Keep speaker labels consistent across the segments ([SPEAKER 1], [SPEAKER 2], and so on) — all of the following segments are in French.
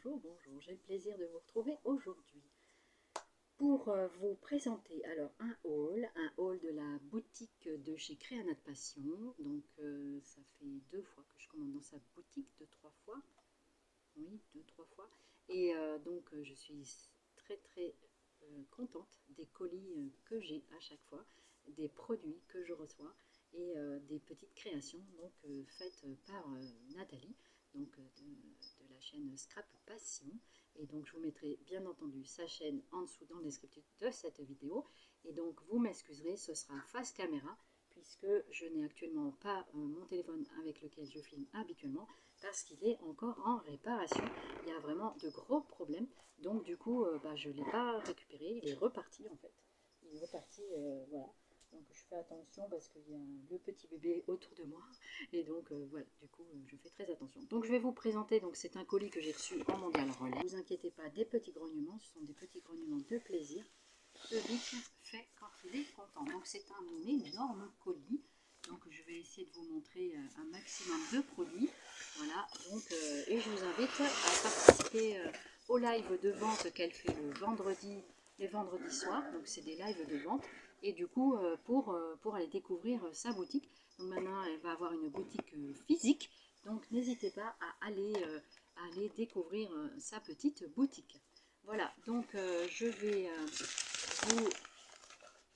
[SPEAKER 1] bonjour, bonjour. J'ai le plaisir de vous retrouver aujourd'hui pour vous présenter alors un haul de la boutique de chez Créanat Passion. Donc ça fait 2 fois que je commande dans sa boutique, 2-3 fois. Oui, 2-3 fois. Et donc je suis très contente des colis que j'ai à chaque fois, des produits que je reçois et des petites créations donc faites par Nathalie, donc de la chaîne Scrap Passion. Et donc je vous mettrai bien entendu sa chaîne en dessous dans le descriptif de cette vidéo. Et donc vous m'excuserez, ce sera face caméra puisque je n'ai actuellement pas mon téléphone avec lequel je filme habituellement parce qu'il est encore en réparation. Il y a vraiment de gros problèmes, donc du coup je ne l'ai pas récupéré, il est reparti en fait. Il est reparti, voilà. Donc je fais attention parce qu'il y a le petit bébé autour de moi. Et donc voilà, du coup je fais très attention. Donc je vais vous présenter, donc c'est un colis que j'ai reçu en mondial relais. Ne vous inquiétez pas, des petits grognements, ce sont des petits grognements de plaisir. Le bic fait quand il est content. Donc c'est un énorme colis. Donc je vais essayer de vous montrer un maximum de produits. Voilà, donc et je vous invite à participer au live de vente qu'elle fait le vendredi, les vendredis soirs. Donc c'est des lives de vente. Et du coup pour aller découvrir sa boutique. Donc maintenant elle va avoir une boutique physique. Donc n'hésitez pas à aller découvrir sa petite boutique. Voilà, donc je vais vous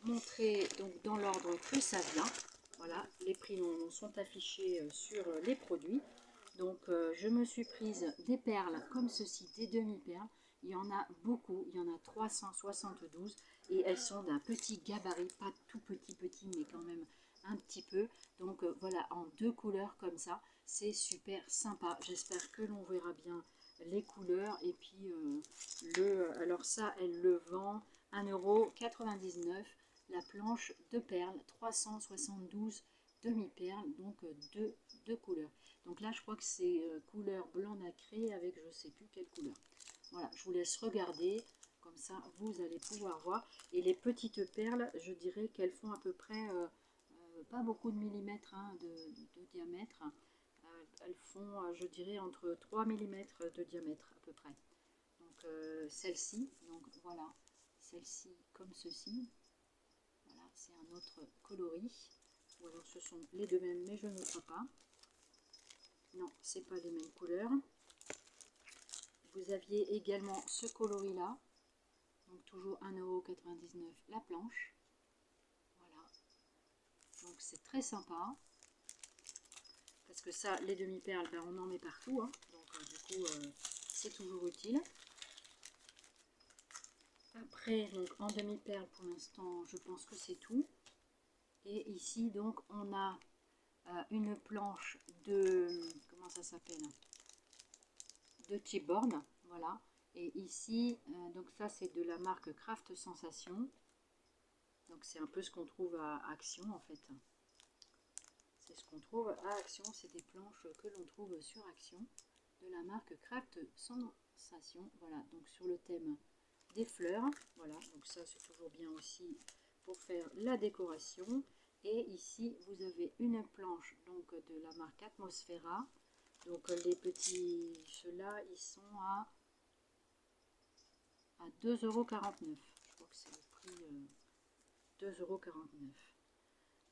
[SPEAKER 1] montrer donc dans l'ordre que ça vient. Voilà, les prix sont affichés sur les produits. Donc je me suis prise des perles comme ceci, des demi-perles. Il y en a beaucoup, il y en a 372 et elles sont d'un petit gabarit, pas tout petit, mais quand même un petit peu. Donc voilà, en 2 couleurs comme ça, c'est super sympa. J'espère que l'on verra bien les couleurs. Et puis alors ça, elle le vend 1,99 €. La planche de perles, 372 demi-perles, donc deux couleurs. Donc là, je crois que c'est couleur blanc nacré avec je ne sais plus quelle couleur. Voilà, je vous laisse regarder, comme ça vous allez pouvoir voir. Et les petites perles, je dirais qu'elles font à peu près, pas beaucoup de millimètres de diamètre. Elles font, je dirais, entre 3 millimètres de diamètre à peu près. Donc celle-ci, donc voilà, celle-ci comme ceci. Voilà, c'est un autre coloris. Ou alors ce sont les deux mêmes, mais je ne crois pas. Non, c'est pas les mêmes couleurs. Vous aviez également ce coloris là, donc toujours 1,99 € la planche. Voilà, donc c'est très sympa parce que ça, les demi-perles, ben, on en met partout, hein. Donc du coup c'est toujours utile. Après, donc en demi-perles pour l'instant, je pense que c'est tout. Et ici donc on a une planche de, comment ça s'appelle, de T-Born, voilà. Et ici donc ça c'est de la marque Craft Sensation, donc c'est un peu ce qu'on trouve à Action en fait. C'est ce qu'on trouve à Action, c'est des planches que l'on trouve sur Action de la marque Craft Sensation. Voilà, donc sur le thème des fleurs, voilà, donc ça c'est toujours bien aussi pour faire la décoration. Et ici vous avez une planche donc de la marque Atmosphera. Donc les petits, ceux-là, ils sont à 2,49 €. Je crois que c'est le prix 2,49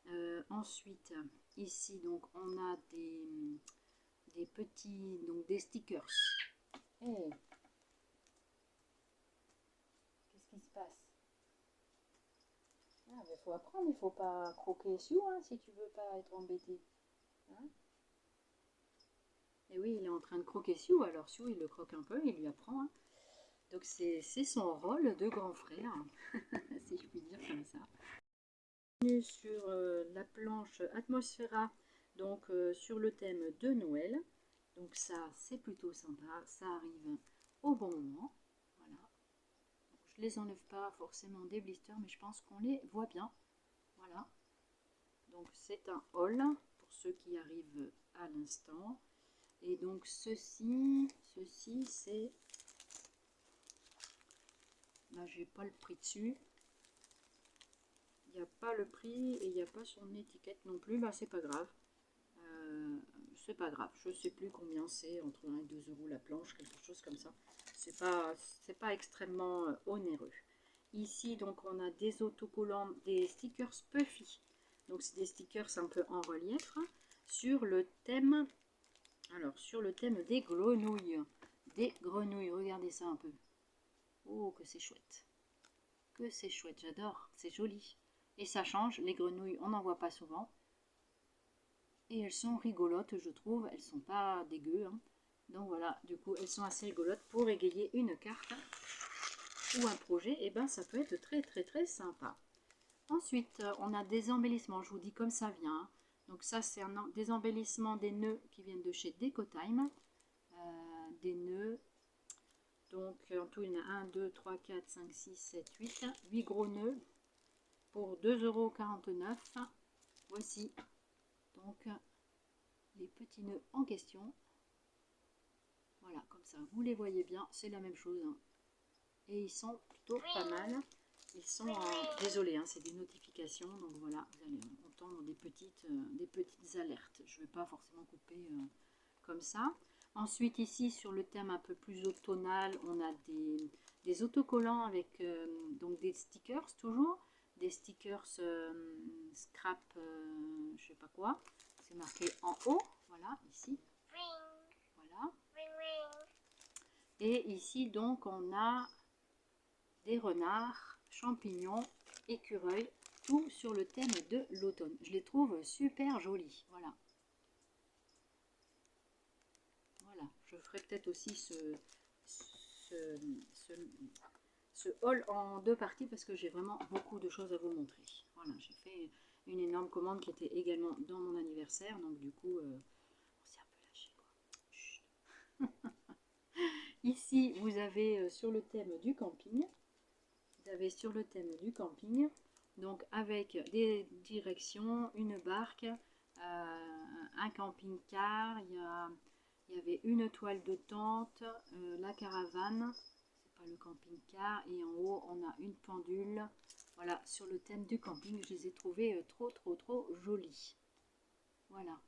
[SPEAKER 1] €. Ensuite, ici, donc, on a des petits, donc des stickers. Hey, qu'est-ce qui se passe? Ah, il faut apprendre, il faut pas croquer Sue, hein, si tu veux pas être embêté. Hein? Et oui, il est en train de croquer Sue, alors Sue, il le croque un peu, il lui apprend. Hein. Donc c'est son rôle de grand frère, si je puis dire comme ça. Sur la planche Atmosphera, donc sur le thème de Noël. Donc ça c'est plutôt sympa, ça arrive au bon moment. Voilà. Donc, je les enlève pas forcément des blisters, mais je pense qu'on les voit bien. Voilà. Donc c'est un haul pour ceux qui arrivent à l'instant. Et donc ceci c'est, là j'ai pas le prix dessus. Il n'y a pas le prix et il n'y a pas son étiquette non plus, bah c'est pas grave. C'est pas grave, je sais plus combien c'est, entre 1 et 2 euros la planche, quelque chose comme ça. C'est pas extrêmement onéreux. Ici, donc, on a des autocollants, des stickers Puffy. Donc, c'est des stickers un peu en relief sur le thème. Alors, sur le thème des grenouilles. Des grenouilles, regardez ça un peu. Oh, que c'est chouette. Que c'est chouette, j'adore, c'est joli. Et ça change, les grenouilles, on n'en voit pas souvent. Et elles sont rigolotes, je trouve, elles sont pas dégueu. Hein. Donc voilà, du coup, elles sont assez rigolotes pour égayer une carte ou un projet. Et ben, ça peut être très très très sympa. Ensuite, on a des embellissements, je vous dis comme ça vient. Hein. Donc ça, c'est des embellissements des nœuds qui viennent de chez Decotime. Des nœuds. Donc en tout, il y en a 1, 2, 3, 4, 5, 6, 7, 8. 8 gros nœuds pour 2,49 €. Voici donc les petits nœuds en question. Voilà, comme ça, vous les voyez bien, c'est la même chose. Hein. Et ils sont plutôt pas mal. Ils sont, désolé, hein, c'est des notifications, donc voilà, vous allez entendre des petites alertes. Je ne vais pas forcément couper comme ça. Ensuite, ici, sur le thème un peu plus automnal, on a des autocollants avec donc des stickers, toujours. Des stickers scrap, je sais pas quoi. C'est marqué en haut, voilà, ici. Voilà. Et ici, donc, on a des renards, champignons, écureuils, tout sur le thème de l'automne. Je les trouve super jolis, voilà. Voilà, je ferai peut-être aussi ce haul en 2 parties parce que j'ai vraiment beaucoup de choses à vous montrer. Voilà, j'ai fait une énorme commande qui était également dans mon anniversaire, donc du coup, on s'est un peu lâché, quoi. Ici, vous avez sur le thème du camping, donc avec des directions, une barque, un camping-car, il y avait une toile de tente, la caravane, c'est pas le camping-car, et en haut on a une pendule. Voilà, sur le thème du camping, je les ai trouvés trop jolis. Voilà.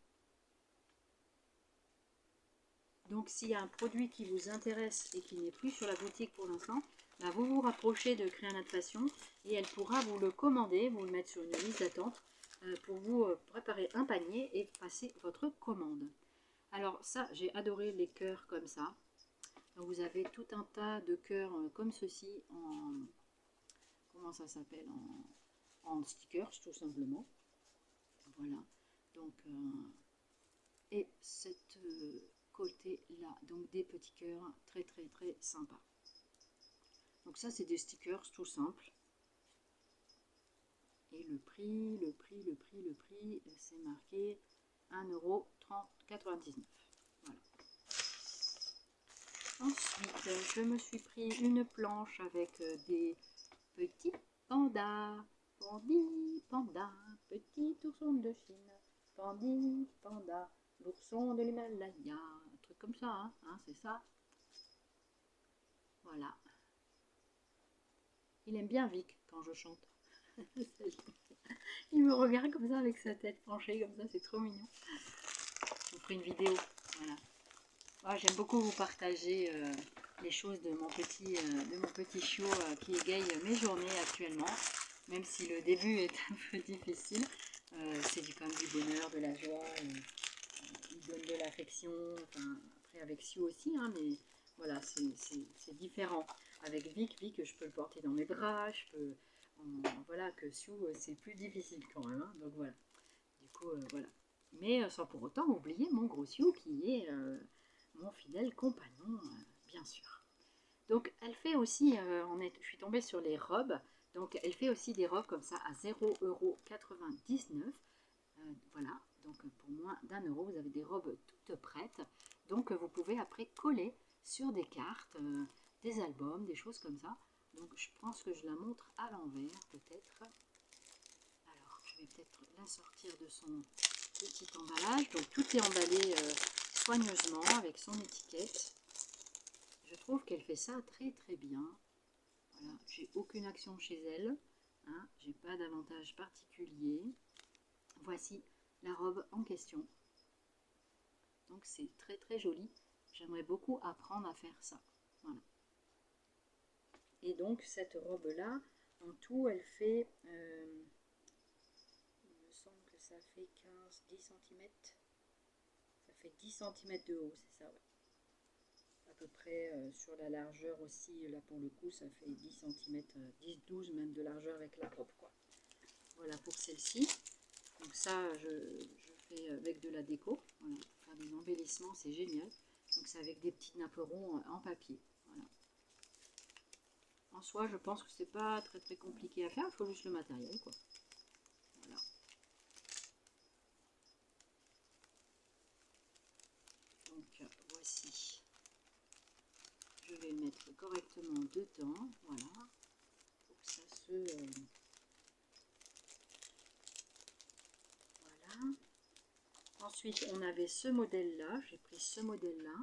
[SPEAKER 1] Donc s'il y a un produit qui vous intéresse et qui n'est plus sur la boutique pour l'instant, ben, vous vous rapprochez de Créanate Passion et elle pourra vous le commander, vous le mettre sur une liste d'attente pour vous préparer un panier et passer votre commande. Alors ça, j'ai adoré les cœurs comme ça. Donc, vous avez tout un tas de cœurs comme ceci en, comment ça s'appelle, en stickers tout simplement. Voilà. Donc, et cette côté là, donc des petits cœurs très sympa. Donc ça, c'est des stickers tout simples. Et le prix, c'est marqué 1,99 €. Voilà. Ensuite, je me suis pris une planche avec des petits pandas. Pandi, panda, petit ourson de Chine. Pandi, panda, l'ourson de l'Himalaya. Un truc comme ça, hein, c'est ça. Voilà. Il aime bien Vic quand je chante. Il me regarde comme ça avec sa tête penchée comme ça, c'est trop mignon. Je vous ferai une vidéo. Voilà. Ah, j'aime beaucoup vous partager les choses de mon petit chiot qui égaye mes journées actuellement. Même si le début est un peu difficile, c'est quand même du bonheur, de la joie. Il donne de l'affection. Enfin, après avec Sue aussi, hein, mais voilà, c'est différent. Avec Vic, je peux le porter dans mes bras, voilà, que Sue, c'est plus difficile quand même. Hein, donc voilà. Du coup, voilà. Mais sans pour autant oublier mon gros Sue qui est mon fidèle compagnon, bien sûr. Donc elle fait aussi, je suis tombée sur les robes, donc elle fait aussi des robes comme ça à 0,99 €. Voilà, donc pour moins d'1 €, vous avez des robes toutes prêtes. Donc vous pouvez après coller sur des cartes, des albums, des choses comme ça. Donc je pense que je la montre à l'envers peut-être. Alors je vais peut-être la sortir de son petit emballage. Donc tout est emballé soigneusement avec son étiquette. Je trouve qu'elle fait ça très bien. Voilà, j'ai aucune action chez elle. Hein, j'ai pas d'avantage particulier. Voici la robe en question. Donc c'est très très joli. J'aimerais beaucoup apprendre à faire ça. Voilà. Et donc cette robe là, en tout elle fait, il me semble que ça fait 10 cm. Ça fait 10 cm de haut, c'est ça, ouais. À peu près sur la largeur aussi, là pour le coup ça fait 10 cm, 10-12 même de largeur avec la robe, quoi. Voilà pour celle-ci. Donc ça je fais avec de la déco, voilà, pour faire des embellissements, c'est génial. Donc c'est avec des petits napperons en papier, voilà. En soi je pense que c'est pas très très compliqué à faire, il faut juste le matériel, quoi. Voilà. Donc voici, je vais le mettre correctement dedans, voilà, pour que ça se... voilà. Ensuite, on avait ce modèle-là, j'ai pris ce modèle-là.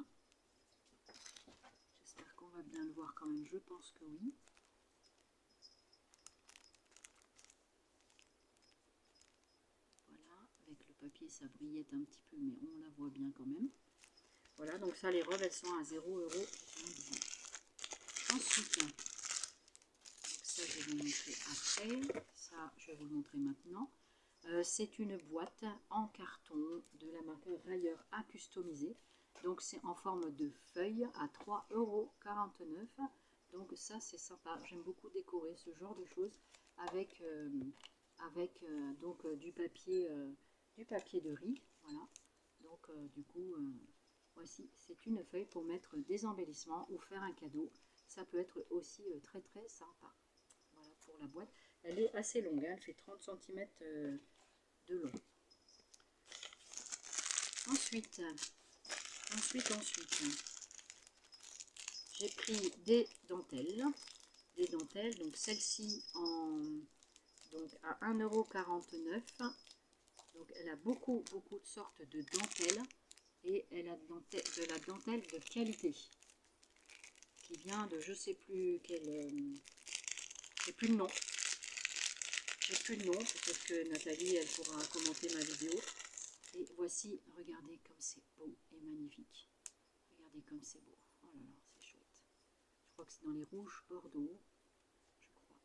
[SPEAKER 1] J'espère qu'on va bien le voir quand même, je pense que oui. Voilà, avec le papier ça brillait un petit peu, mais on la voit bien quand même. Voilà, donc ça, les robes, elles sont à 0 €. Ensuite, donc ça, je vais vous montrer après. Ça, je vais vous le montrer maintenant. C'est une boîte en carton de la marque Rayer à customiser. Donc c'est en forme de feuille à 3,49 €. Donc ça c'est sympa. J'aime beaucoup décorer ce genre de choses avec, donc du papier de riz. Voilà. Donc du coup, voici, c'est une feuille pour mettre des embellissements ou faire un cadeau. Ça peut être aussi très très sympa. Voilà pour la boîte. Elle est assez longue, hein, elle fait 30 cm de long. Ensuite, j'ai pris des dentelles. Donc celle-ci donc à 1,49 €. Donc elle a beaucoup de sortes de dentelles. Et elle a de la dentelle de qualité. Qui vient de je sais plus quel... j'ai plus le nom. J'ai plus le nom, peut-être que Nathalie elle pourra commenter ma vidéo. Et voici, regardez comme c'est beau et magnifique. Regardez comme c'est beau. Oh là là, c'est chouette. Je crois que c'est dans les rouges bordeaux. Je crois.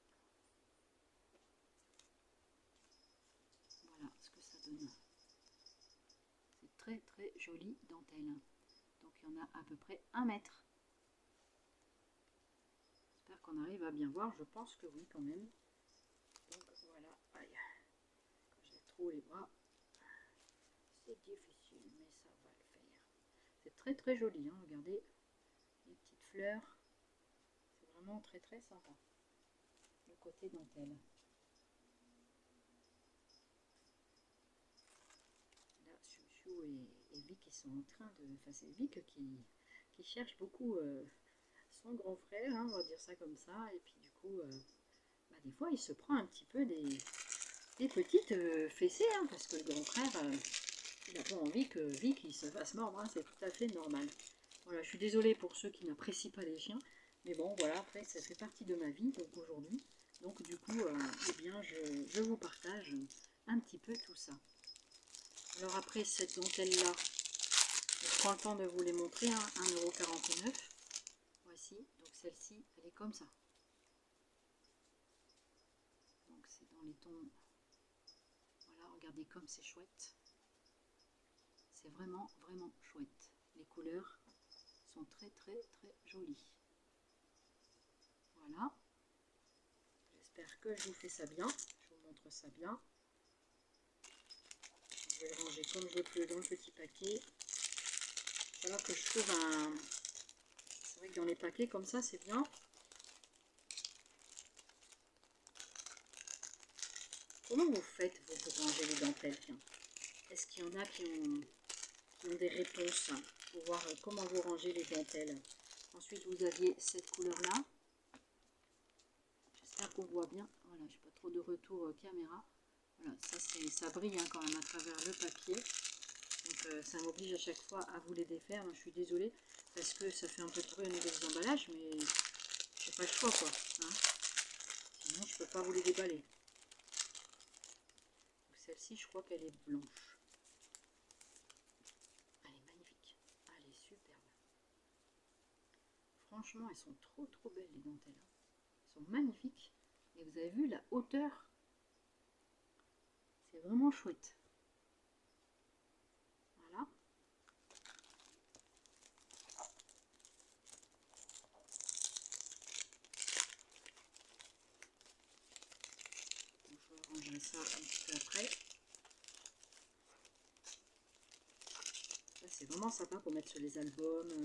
[SPEAKER 1] Voilà ce que ça donne. C'est très très joli dentelle. Donc il y en a à peu près 1 mètre. J'espère qu'on arrive à bien voir. Je pense que oui quand même. Donc voilà. Aïe. Quand j'ai trop les bras. C'est difficile, mais ça va le faire. C'est très très joli, hein, regardez les petites fleurs. C'est vraiment très très sympa. Le côté dentelle. Là, Chouchou et Vic, ils sont en train de... Enfin, c'est Vic qui cherche beaucoup son grand frère, hein, on va dire ça comme ça. Et puis du coup, bah, des fois, il se prend un petit peu des petites fessées, hein, parce que le grand frère... il n'a pas envie que Vic il se fasse mordre, hein, c'est tout à fait normal. Voilà, je suis désolée pour ceux qui n'apprécient pas les chiens, mais bon, voilà, après, ça fait partie de ma vie, donc aujourd'hui. Donc, du coup, eh bien, je vous partage un petit peu tout ça. Alors, après, cette dentelle-là, je prends le temps de vous les montrer, hein, 1,49 €. Voici, donc celle-ci, elle est comme ça. Donc, c'est dans les tons... Voilà, regardez comme c'est chouette. C'est vraiment, vraiment chouette. Les couleurs sont très, très, très jolies. Voilà. J'espère que je vous fais ça bien. Je vous montre ça bien. Je vais le ranger comme je peux dans le petit paquet. Voilà que je trouve un... C'est vrai que dans les paquets comme ça, c'est bien. Comment vous faites vous pour ranger les dentelles? Est-ce qu'il y en a qui ont des réponses pour voir comment vous rangez les dentelles? Ensuite, vous aviez cette couleur-là. J'espère qu'on voit bien. Voilà, je n'ai pas trop de retour caméra. Voilà, ça brille, hein, quand même à travers le papier. Donc ça m'oblige à chaque fois à vous les défaire. Donc, je suis désolée parce que ça fait un peu de bruit au niveau des emballages, mais j'ai pas le choix, quoi. Hein. Sinon, je peux pas vous les déballer. Celle-ci, je crois qu'elle est blanche. Elle est magnifique. franchement, elles sont trop belles les dentelles. Elles sont magnifiques. Et vous avez vu la hauteur. C'est vraiment chouette. Voilà. Je rangerai ça un petit peu après. C'est vraiment sympa pour mettre sur les albums,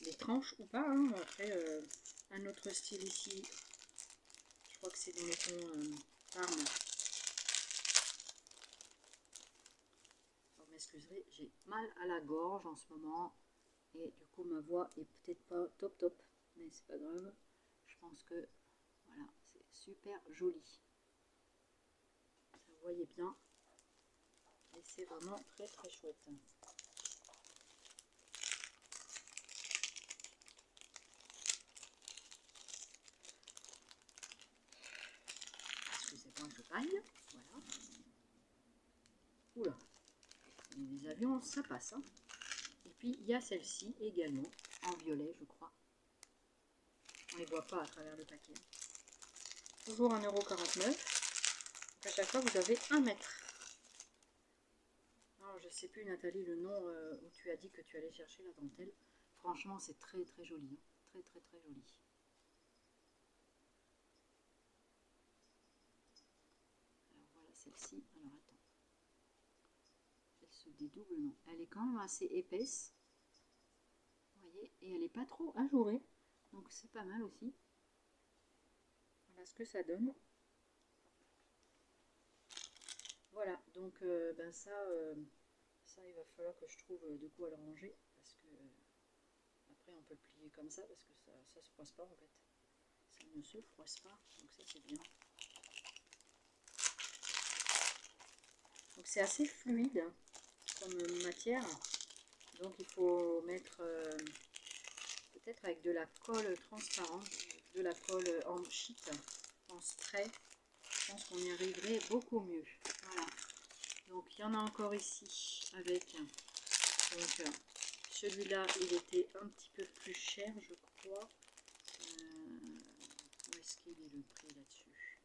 [SPEAKER 1] les tranches ou pas. Hein. Après, un autre style ici, je crois que c'est dans les tons Parme. Vous m'excuserez, j'ai mal à la gorge en ce moment et du coup ma voix est peut-être pas top, mais c'est pas grave. Je pense que voilà, c'est super joli. Vous voyez bien et c'est vraiment très chouette. Excusez-moi, je taille. Voilà. Oula, les avions, ça passe. Hein. Et puis il y a celle-ci également, en violet, je crois. On ne les voit pas à travers le paquet. Toujours 1,49 €. Donc à chaque fois, vous avez 1 mètre. Alors, je ne sais plus, Nathalie, le nom où tu as dit que tu allais chercher la dentelle. Franchement, c'est très joli. Hein. Très joli. Alors voilà celle-ci. Alors attends. Elle se dédouble, non. Elle est quand même assez épaisse. Vous voyez, et elle n'est pas trop ajourée. Donc c'est pas mal aussi. Voilà ce que ça donne. Voilà, donc ben ça, il va falloir que je trouve de quoi le ranger. Parce que après on peut le plier comme ça, parce que ça se froisse pas en fait. Ça ne se froisse pas, donc ça c'est bien. Donc c'est assez fluide comme matière. Donc il faut mettre peut-être avec de la colle transparente, de la colle en sheet, en spray. Je pense qu'on y arriverait beaucoup mieux. Voilà. Donc il y en a encore ici avec. Donc celui-là, il était un petit peu plus cher, je crois. Où est-ce qu'il est le prix là-dessus?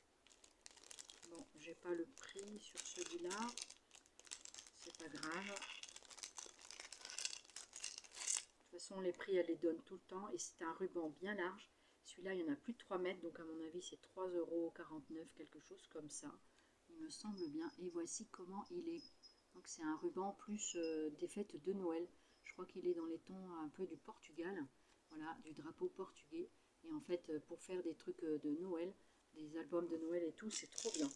[SPEAKER 1] Bon, j'ai pas le prix sur celui-là. C'est pas grave. De toute façon, les prix, elle les donne tout le temps. Et c'est un ruban bien large. Celui-là, il y en a plus de 3 mètres. Donc, à mon avis, c'est 3,49 €, quelque chose comme ça. Il me semble bien. Et voici comment il est. Donc, c'est un ruban plus des fêtes de Noël. Je crois qu'il est dans les tons un peu du Portugal. Voilà, du drapeau portugais. Et en fait, pour faire des trucs de Noël, des albums de Noël et tout, c'est trop bien.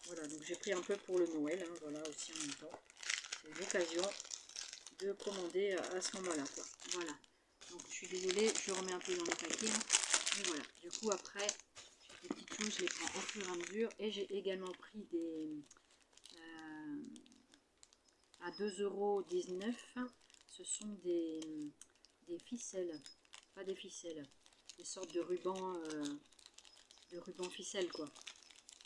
[SPEAKER 1] Voilà, donc j'ai pris un peu pour le Noël. Hein, voilà, aussi en même temps. C'est l'occasion de commander à ce moment-là. Voilà. Donc je suis désolée, je remets un peu dans le paquet. Hein. Mais voilà. Du coup après, des petites choses, je les prends au fur et à mesure. Et j'ai également pris des à 2,19 €. Ce sont des ficelles. Pas des ficelles. Des sortes de rubans ficelle quoi.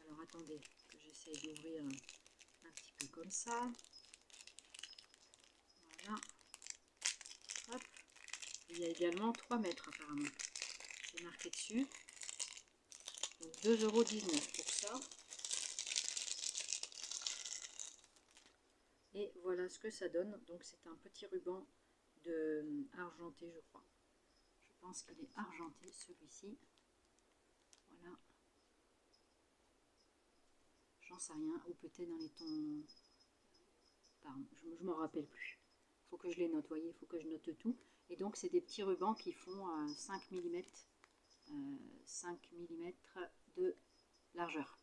[SPEAKER 1] Alors attendez, que j'essaie d'ouvrir un petit peu comme ça. Voilà. Hop. Il y a également 3 mètres apparemment. C'est marqué dessus. Donc 2,19 € pour ça. Et voilà ce que ça donne. Donc c'est un petit ruban de argenté, je crois. Je pense qu'il est argenté celui-ci. Voilà. J'en sais rien. Ou peut-être dans les tons. Pardon, je m'en rappelle plus. Il faut que je les note, voyez, il faut que je note tout. Et donc c'est des petits rubans qui font 5 mm. 5 mm de largeur.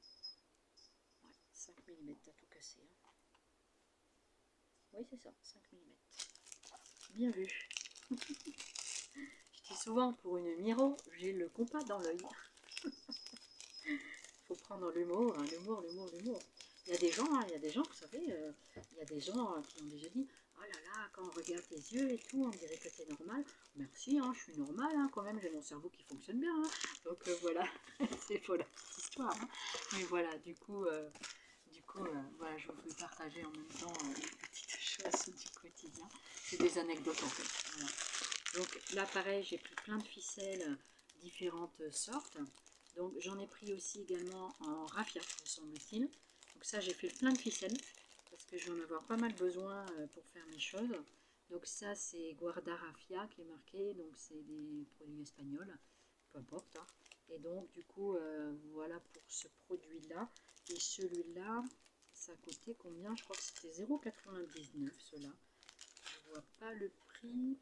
[SPEAKER 1] Ouais, 5 mm, t'as tout cassé. Hein. Oui, c'est ça, 5 mm. Bien vu. Je dis souvent, pour une Miro, j'ai le compas dans l'œil. Faut prendre l'humour, hein, l'humour. Il y a des gens, vous savez, il y a des gens qui ont déjà dit, oh là là, quand on regarde tes yeux et tout, on dirait que c'est normal. Merci, hein, je suis normale, hein, quand même, j'ai mon cerveau qui fonctionne bien. Hein. Donc voilà, c'est pour la petite histoire. Hein. Mais voilà, du coup, voilà, je vous fais partager en même temps les petites choses du quotidien. C'est des anecdotes en fait. Voilà. Donc là pareil, j'ai pris plein de ficelles, différentes sortes. Donc j'en ai pris aussi également en raffia, me semble-t-il. Donc ça j'ai fait plein de ficelles, parce que je vais en avoir pas mal besoin pour faire mes choses. Donc ça c'est Guarda Raffia qui est marqué, donc c'est des produits espagnols, peu importe. Hein. Et donc du coup voilà pour ce produit là. Et celui-là, ça a coûté combien? Je crois que c'était 0,99 cela. Je vois pas le prix,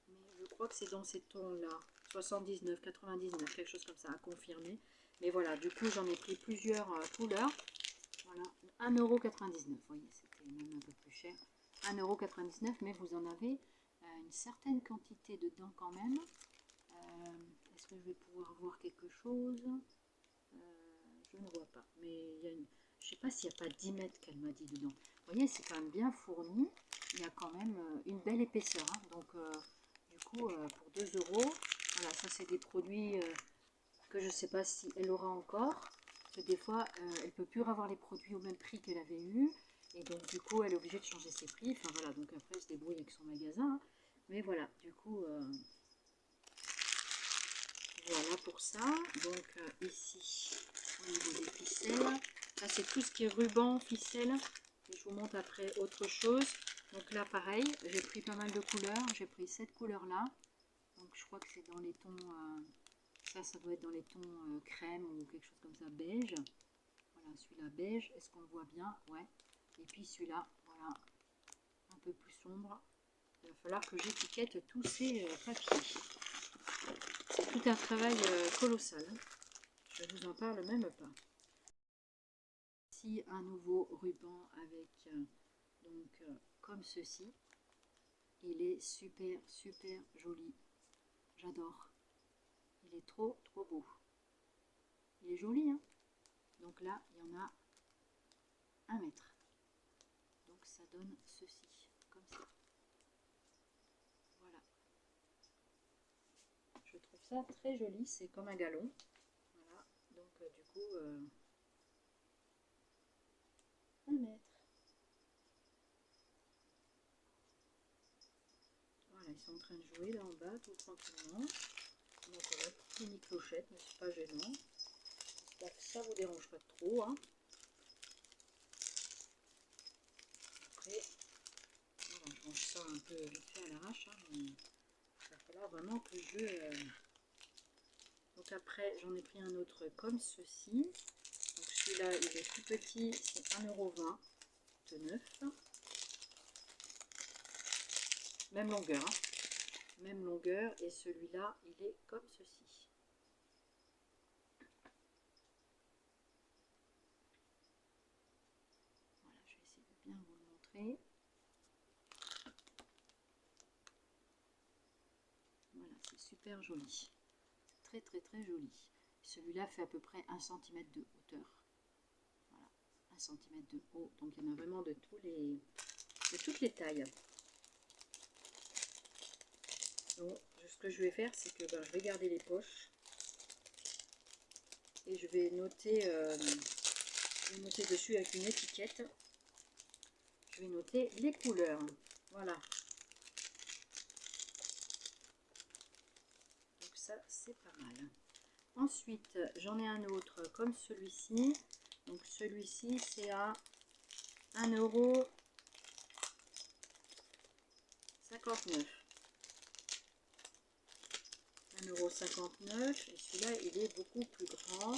[SPEAKER 1] mais je crois que c'est dans ces tons là. 79, 99, quelque chose comme ça, à confirmer. Mais voilà, du coup j'en ai pris plusieurs couleurs. Voilà, 1,99 €. Vous voyez, c'était même un peu plus cher. 1,99 €, mais vous en avez une certaine quantité dedans quand même. Est-ce que je vais pouvoir voir quelque chose? Je ne vois pas. Mais il y a une... je ne sais pas s'il n'y a pas 10 mètres qu'elle m'a dit dedans. Vous voyez, c'est quand même bien fourni. Il y a quand même une belle épaisseur. Hein. Donc, du coup, pour 2 €, voilà, ça c'est des produits que je ne sais pas si elle aura encore. Parce que des fois, elle ne peut plus avoir les produits au même prix qu'elle avait eu. Et donc, du coup, elle est obligée de changer ses prix. Enfin, voilà, donc après, elle se débrouille avec son magasin. Hein. Mais voilà, du coup, voilà pour ça. Donc, ici, au niveau des ficelles, là, c'est tout ce qui est ruban, ficelle. Et je vous montre après autre chose. Donc là, pareil, j'ai pris pas mal de couleurs. J'ai pris cette couleur-là. Donc, je crois que c'est dans les tons... ça doit être dans les tons crème ou quelque chose comme ça, beige. Voilà, celui-là beige. Est-ce qu'on le voit bien? Ouais. Et puis celui-là, voilà, un peu plus sombre. Il va falloir que j'étiquette tous ces papiers. C'est tout un travail colossal. Je vous en parle même pas. Ici, un nouveau ruban avec, donc, comme ceci. Il est super, super joli. J'adore. Il est trop, trop beau. Il est joli, hein? Donc là, il y en a 1 mètre. Donc ça donne ceci, comme ça. Voilà. Je trouve ça très joli, c'est comme un galon. Voilà, donc du coup, 1 mètre. Voilà, ils sont en train de jouer là en bas, tout tranquillement. Donc on a une petite mini clochette, mais c'est pas gênant. J'espère que ça vous dérange pas trop. Hein. Après, voilà, je range ça un peu vite fait à l'arrache, hein, mais il va falloir vraiment que je... Donc après, j'en ai pris un autre comme ceci. Donc celui-là, il est tout petit, c'est 1,20 € de neuf. Même longueur, hein. Même longueur, et celui-là, il est comme ceci. Voilà, je vais essayer de bien vous le montrer. Voilà, c'est super joli. Très très très joli. Celui-là fait à peu près 1 cm de hauteur. Voilà, 1 cm de haut. Donc il y en a vraiment de toutes les tailles. Donc ce que je vais faire, c'est que je vais garder les poches. Et je vais noter dessus avec une étiquette. Je vais noter les couleurs. Voilà. Donc ça, c'est pas mal. Ensuite, j'en ai un autre comme celui-ci. Donc celui-ci, c'est à 1,59 €. 1,59 € et celui-là il est beaucoup plus grand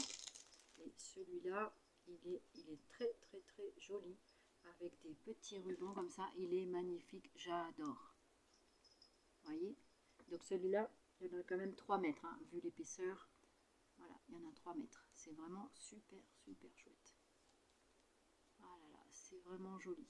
[SPEAKER 1] et celui-là il est très très très joli avec des petits rubans comme ça, il est magnifique, j'adore. Voyez, donc celui-là il y en a quand même 3 mètres hein, vu l'épaisseur. Voilà, il y en a 3 mètres, c'est vraiment super super chouette. Ah là là, c'est vraiment joli.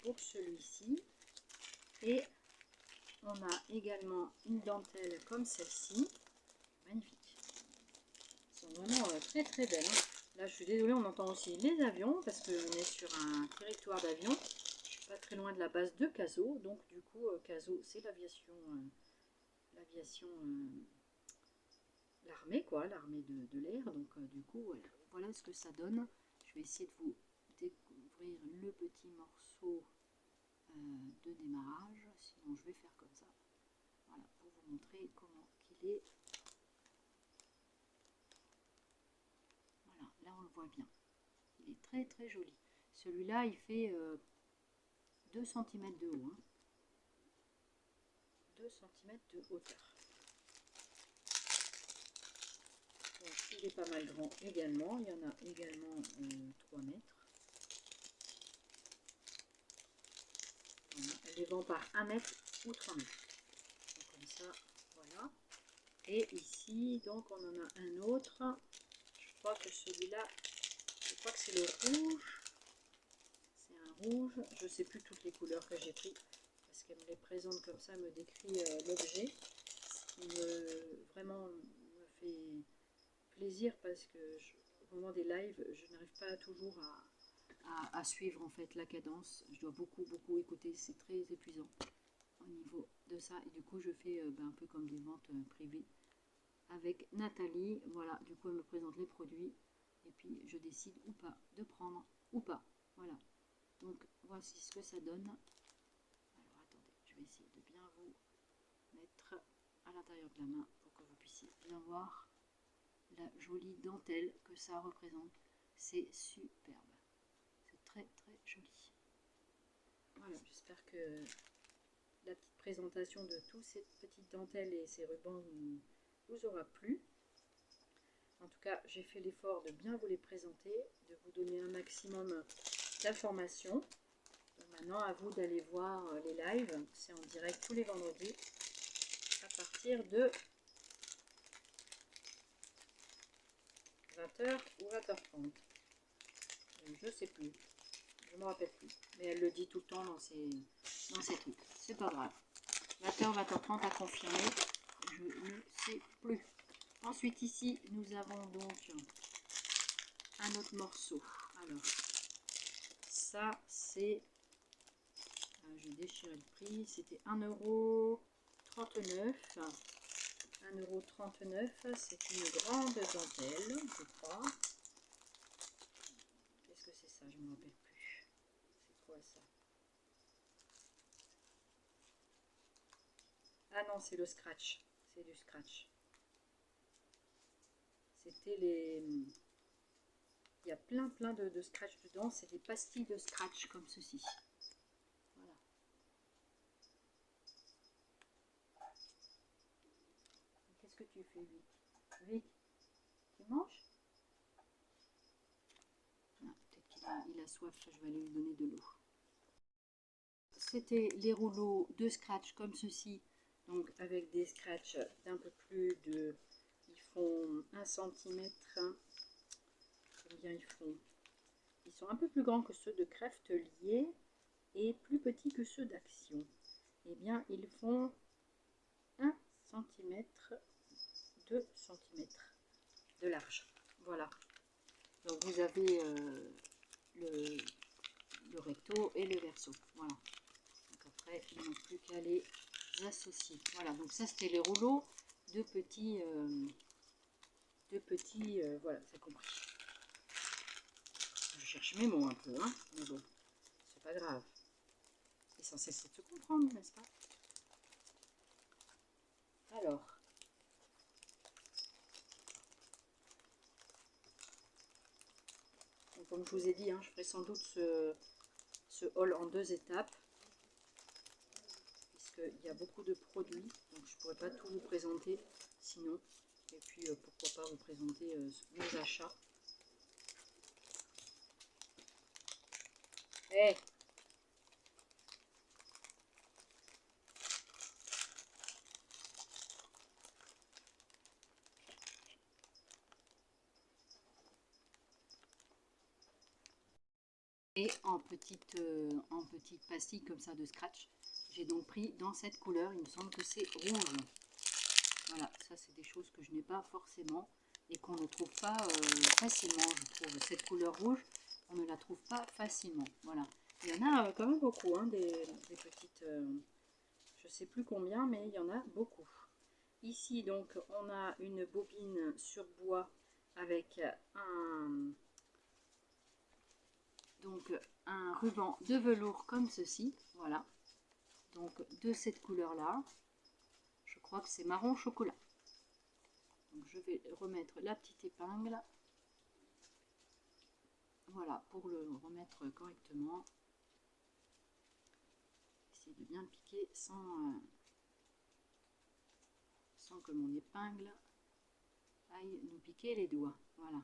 [SPEAKER 1] Pour celui-ci, et on a également une dentelle comme celle-ci, magnifique. Elles sont vraiment très très belles. Hein. Là, je suis désolée, on entend aussi les avions parce qu'on est sur un territoire d'avion. Je suis pas très loin de la base de Cazaux, donc du coup, Cazaux, c'est l'aviation l'aviation, l'armée quoi, l'armée de l'air. Donc du coup, voilà ce que ça donne. Je vais essayer de vous découvrir le petit morceau de démarrage, sinon je vais faire comme ça. Voilà, pour vous montrer comment qu'il est. Voilà, là on le voit bien. Il est très très joli. Celui-là, il fait 2 cm de haut. Hein. 2 cm de hauteur. Donc, il est pas mal grand également. Il y en a également 3 mètres. Voilà. Elle les vend par 1 mètre ou 3 mètres. Donc, comme ça, voilà. Et ici, donc, on en a un autre. Je crois que celui-là, je crois que c'est le rouge. C'est un rouge. Je ne sais plus toutes les couleurs que j'ai pris. Parce qu'elle me les présente comme ça, elle me décrit l'objet. Ce qui vraiment me fait plaisir parce que au moment des lives, je n'arrive pas toujours à suivre en fait la cadence. Je dois beaucoup écouter, c'est très épuisant au niveau de ça. Et du coup, je fais un peu comme des ventes privées avec Nathalie. Voilà, du coup, elle me présente les produits et puis je décide ou pas de prendre ou pas. Voilà, donc voici ce que ça donne. Alors attendez, je vais essayer de bien vous mettre à l'intérieur de la main pour que vous puissiez bien voir la jolie dentelle que ça représente. C'est superbe, c'est très très joli. Voilà, j'espère que la petite présentation de toutes ces petites dentelles et ces rubans vous aura plu. En tout cas, j'ai fait l'effort de bien vous les présenter, de vous donner un maximum d'informations. Maintenant, à vous d'aller voir les lives. C'est en direct tous les vendredis à partir de 20h ou 20h30. Je sais plus. Je me rappelle plus. Mais elle le dit tout le temps dans ses trucs. C'est pas grave. 20h, 20h30 à confirmer. Je ne sais plus. Ensuite, ici, nous avons donc un autre morceau. Alors, ça, c'est... j'ai déchiré le prix. C'était 1,39 €. 1,39 €. C'est une grande dentelle, je crois. Qu'est-ce que c'est ça? Je ne me rappelle plus. C'est quoi ça? Ah non, c'est le scratch. C'est du scratch. C'était les... Il y a plein de scratch dedans. C'est des pastilles de scratch comme ceci. Voilà. Qu'est-ce que tu fais, Vic? Vic, tu manges? Peut-être qu'il a soif. Je vais aller lui donner de l'eau. C'était les rouleaux de scratch comme ceci. Donc avec des scratchs d'un peu plus de... Ils font 1 cm. Combien ils font? Ils sont un peu plus grands que ceux de Craftelier et plus petits que ceux d'Action. Eh bien, ils font 1 cm, 2 cm de large. Voilà. Donc vous avez le recto et le verso. Voilà. Donc après, il n'y a plus qu'à les associer. Voilà. Donc ça, c'était les rouleaux de petits... voilà, c'est compris. Je cherche mes mots un peu, hein, mais bon, c'est pas grave. L'essentiel, c'est de se comprendre, n'est-ce pas? Alors, donc, comme je vous ai dit, hein, je ferai sans doute ce haul en 2 étapes, puisqu'il y a beaucoup de produits, donc je ne pourrais pas tout vous présenter sinon. Et puis, pourquoi pas vous présenter mes achats. Hey! Et en petite pastille comme ça de scratch, j'ai donc pris dans cette couleur, il me semble que c'est rouge. Voilà, ça c'est des choses que je n'ai pas forcément et qu'on ne trouve pas facilement, je trouve. Cette couleur rouge, on ne la trouve pas facilement. Voilà, il y en a quand même beaucoup, hein, des petites, je sais plus combien, mais il y en a beaucoup. Ici, donc, on a une bobine sur bois avec un ruban de velours comme ceci. Voilà. Donc, de cette couleur-là. Je crois que c'est marron chocolat. Donc, je vais remettre la petite épingle. Voilà, pour le remettre correctement. Essayer de bien le piquer sans que mon épingle aille nous piquer les doigts. Voilà.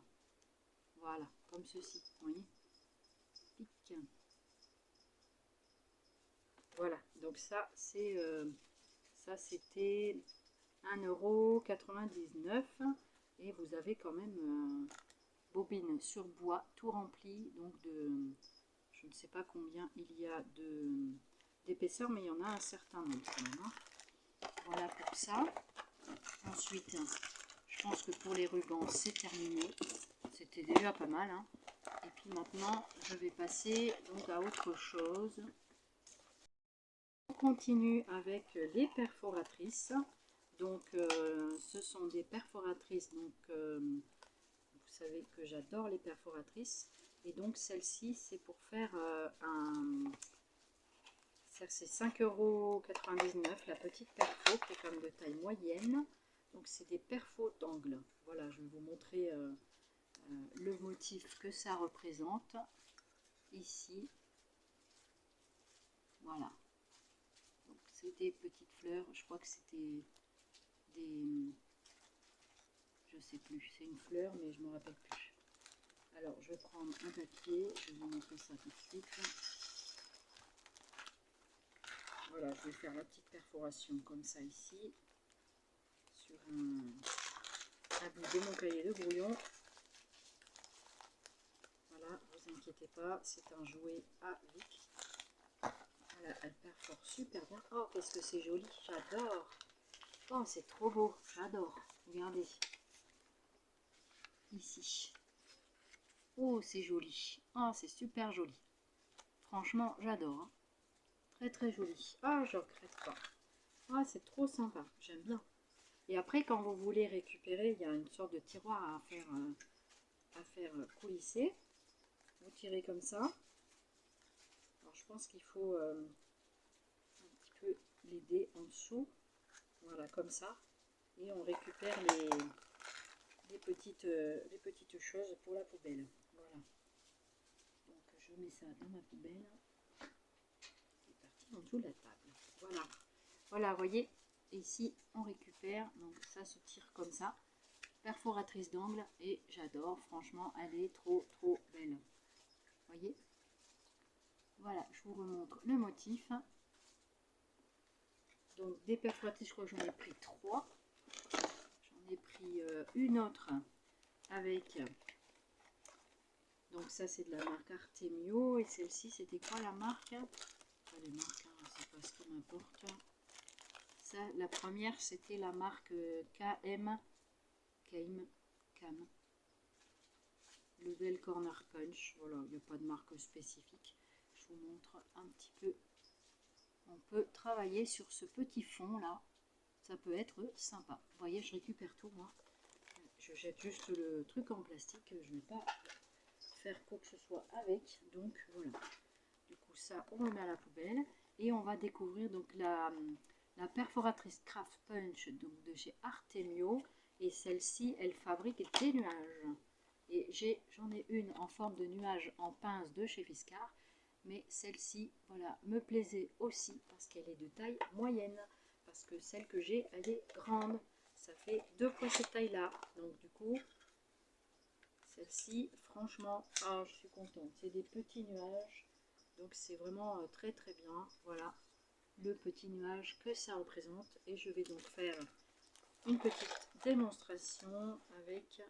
[SPEAKER 1] Voilà, comme ceci. Vous voyez? Pique. Voilà, donc ça, c'était 1,99 € et vous avez quand même bobine sur bois tout rempli, donc je ne sais pas combien il y a d'épaisseur, mais il y en a un certain nombre quand même, hein. Voilà pour ça. Ensuite, je pense que pour les rubans c'est terminé, c'était déjà pas mal, hein. Et puis maintenant je vais passer donc à autre chose. On continue avec les perforatrices. Donc ce sont des perforatrices, donc vous savez que j'adore les perforatrices, et donc celle-ci c'est pour faire c'est 5,99 € la petite perfo qui est comme de taille moyenne. Donc c'est des perfos d'angle. Voilà, je vais vous montrer le motif que ça représente ici. Voilà. C'est des petites fleurs, je crois que c'était des... Je sais plus, c'est une fleur mais je ne me rappelle plus. Alors je vais prendre un papier, je vais vous montrer ça tout de suite. Voilà, je vais faire la petite perforation comme ça ici, sur un bout de mon cahier de brouillon. Voilà, vous inquiétez pas, c'est un jouet à Vic. Voilà, elle perfore super bien. Oh, qu'est-ce que c'est joli, j'adore. Oh, c'est trop beau, j'adore. Regardez. Ici. Oh, c'est joli. Oh, c'est super joli. Franchement, j'adore, hein. Très très joli. Ah, je regrette pas. Ah, c'est trop sympa, j'aime bien. Et après, quand vous voulez récupérer, il y a une sorte de tiroir à faire coulisser. Vous tirez comme ça. Alors, je pense qu'il faut un petit peu l'aider en dessous. Voilà, comme ça. Et on récupère les petites choses pour la poubelle. Voilà. Donc, je mets ça dans ma poubelle. C'est parti en dessous de la table. Voilà. Voilà, vous voyez, ici, on récupère. Donc, ça se tire comme ça. Perforatrice d'angle, et j'adore, franchement elle est trop belle, voyez. Voilà, je vous remontre le motif. Donc des perforatrices, je crois que j'en ai pris 3, j'en ai pris une autre avec, donc ça c'est de la marque Artemio, et celle-ci c'était quoi la marque? Pas les marques, hein, c'est pas ce qui m'importe. Ça, la première c'était la marque KM Level Corner Punch. Voilà, il n'y a pas de marque spécifique. Je vous montre un petit peu. On peut travailler sur ce petit fond là. Ça peut être sympa. Vous voyez, je récupère tout moi. Je jette juste le truc en plastique. Je ne vais pas faire quoi que ce soit avec. Donc voilà. Du coup, ça, on le met à la poubelle. Et on va découvrir donc la perforatrice Craft Punch donc de chez Artemio. Et celle-ci, elle fabrique des nuages. Et j'en ai une en forme de nuage en pince de chez Fiskars, mais celle-ci, voilà, me plaisait aussi parce qu'elle est de taille moyenne, parce que celle que j'ai, elle est grande. Ça fait 2 fois cette taille-là. Donc du coup, celle-ci, franchement, ah, je suis contente. C'est des petits nuages, donc c'est vraiment très très bien. Voilà le petit nuage que ça représente. Et je vais donc faire une petite démonstration avec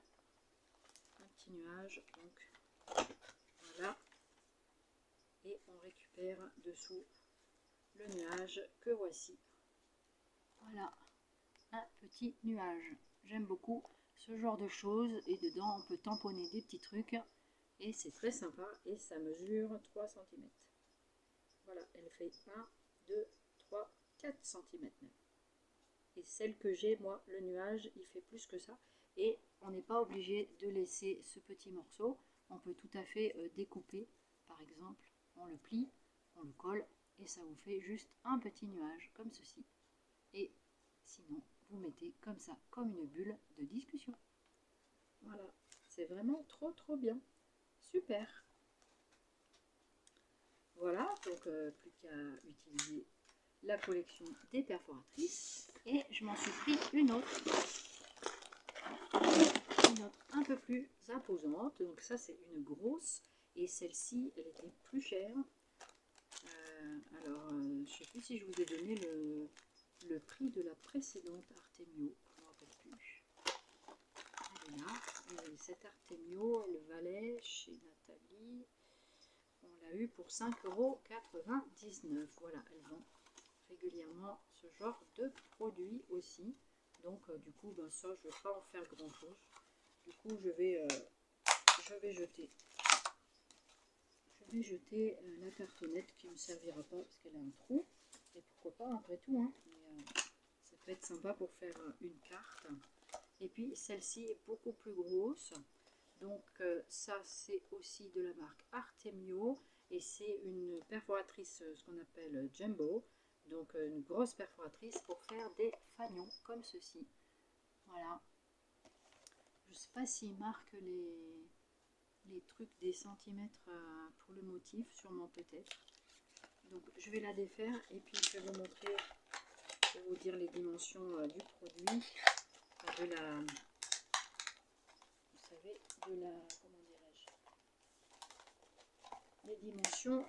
[SPEAKER 1] un petit nuage, donc voilà, et on récupère dessous le nuage que voici. Voilà, un petit nuage. J'aime beaucoup ce genre de choses, et dedans on peut tamponner des petits trucs et c'est très sympa, et ça mesure 3 cm. Voilà, elle fait 1, 2, 3, 4 cm même. Et celle que j'ai, moi, le nuage, il fait plus que ça. Et on n'est pas obligé de laisser ce petit morceau. On peut tout à fait découper. Par exemple, on le plie, on le colle et ça vous fait juste un petit nuage comme ceci. Et sinon, vous mettez comme ça, comme une bulle de discussion. Voilà, c'est vraiment trop bien. Super. Voilà, donc plus qu'à utiliser la collection des perforatrices. Et je m'en suis pris une autre un peu plus imposante. Donc ça, c'est une grosse. Et celle-ci, elle était plus chère. Alors, je ne sais plus si je vous ai donné le prix de la précédente Artemio. Je ne me rappelle plus. Elle est là. Et cette Artemio, elle valait chez Nathalie. On l'a eu pour 5,99 €. Voilà, elles vend régulièrement ce genre de produit aussi. Donc, du coup, ben, ça, je ne vais pas en faire grand chose. Du coup, je vais jeter. Je vais jeter la cartonnette qui ne me servira pas parce qu'elle a un trou. Et pourquoi pas, après tout, hein. Mais, ça peut être sympa pour faire une carte. Et puis, celle-ci est beaucoup plus grosse. Donc, ça, c'est aussi de la marque Artemio. Et c'est une perforatrice, ce qu'on appelle Jumbo. Donc, une grosse perforatrice pour faire des fanions comme ceci. Voilà. Je ne sais pas s'il marque les trucs des centimètres pour le motif, sûrement peut-être. Donc je vais la défaire et puis je vais vous montrer, je vais vous dire les dimensions du produit, de la, vous savez, de la, comment dirais-je, les dimensions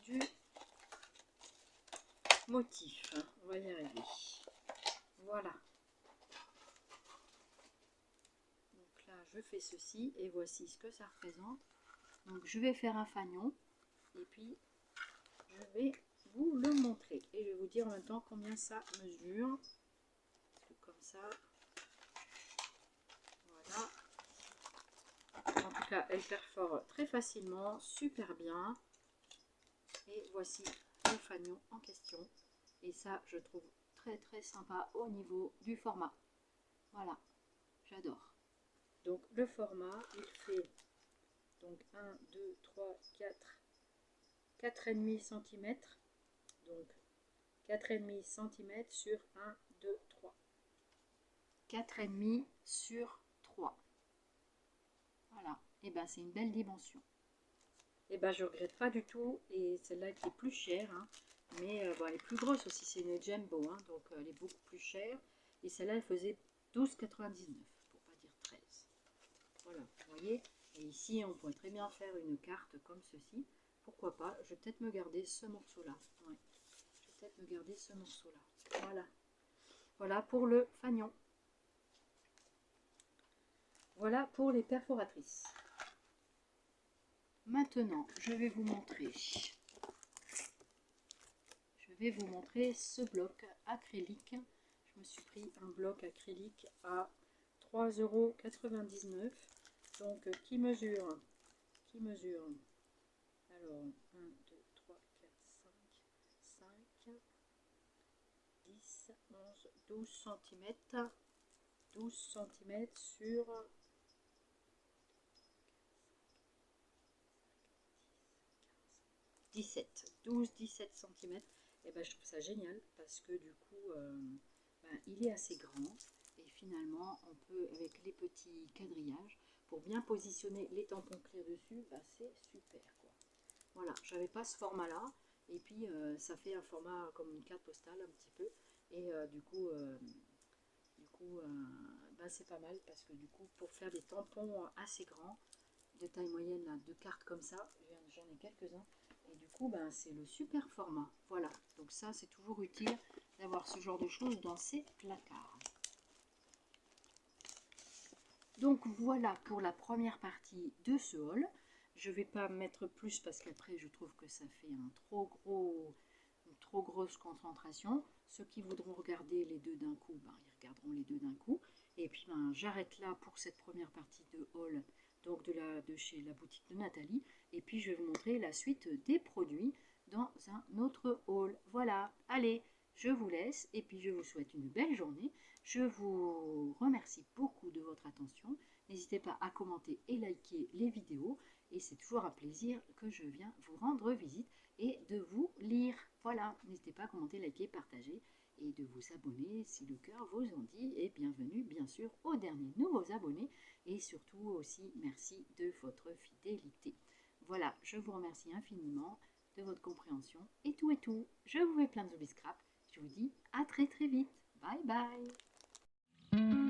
[SPEAKER 1] du motif. On va y arriver. Voilà. Donc là, je fais ceci et voici ce que ça représente. Donc je vais faire un fanion et puis je vais vous le montrer et je vais vous dire en même temps combien ça mesure. Comme ça, voilà. En tout cas, elle perfore très facilement, super bien. Et voici le fanion en question. Et ça, je trouve très sympa au niveau du format. Voilà, j'adore. Donc le format, il fait donc 1, 2, 3, 4, 4,5 cm. Donc 4,5 cm sur 1, 2, 3. 4,5 sur 3. Voilà, et ben c'est une belle dimension. Et ben je regrette pas du tout. Et celle-là qui est plus chère, hein, mais bon, elle est plus grosse aussi. C'est une Jumbo, hein, donc elle est beaucoup plus chère. Et celle-là, elle faisait 12,99 €, pour pas dire 13. Voilà, vous voyez. Et ici, on pourrait très bien faire une carte comme ceci. Pourquoi pas? Je vais peut-être me garder ce morceau-là. Ouais. Je vais peut-être me garder ce morceau-là. Voilà. Voilà pour le fanion. Voilà pour les perforatrices. Maintenant, je vais vous montrer ce bloc acrylique. Je me suis pris un bloc acrylique à 3,99 €. Donc, qui mesure alors 1, 2, 3, 4, 5, 10, 11, 12 cm. 12 cm sur 12-17 cm. Et ben, je trouve ça génial parce que du coup, ben, il est assez grand. Et finalement, on peut, avec les petits quadrillages, pour bien positionner les tampons clears dessus, ben, c'est super, quoi. Voilà, j'avais pas ce format-là. Et puis, ça fait un format comme une carte postale un petit peu. Et du coup, ben, c'est pas mal parce que du coup, pour faire des tampons assez grands, de taille moyenne, là, de cartes comme ça, j'en ai quelques-uns. Et du coup, ben, c'est le super format. Voilà, donc ça, c'est toujours utile d'avoir ce genre de choses dans ses placards. Donc voilà pour la première partie de ce haul. Je ne vais pas mettre plus parce qu'après, je trouve que ça fait une trop grosse concentration. Ceux qui voudront regarder les deux d'un coup, ben, ils regarderont les deux d'un coup. Et puis, ben, j'arrête là pour cette première partie de haul, donc de chez la boutique de Nathalie. Et puis, je vais vous montrer la suite des produits dans un autre haul. Voilà, allez, Je vous laisse et puis je vous souhaite une belle journée. Je vous remercie beaucoup de votre attention. N'hésitez pas à commenter et liker les vidéos. Et c'est toujours un plaisir que je viens vous rendre visite et de vous lire. Voilà, n'hésitez pas à commenter, liker, partager et de vous abonner si le cœur vous en dit. Et bienvenue bien sûr aux derniers nouveaux abonnés. Et surtout aussi merci de votre fidélité. Voilà, je vous remercie infiniment de votre compréhension et tout et tout. Je vous fais plein de bisous scrap. Je vous dis à très très vite. Bye bye.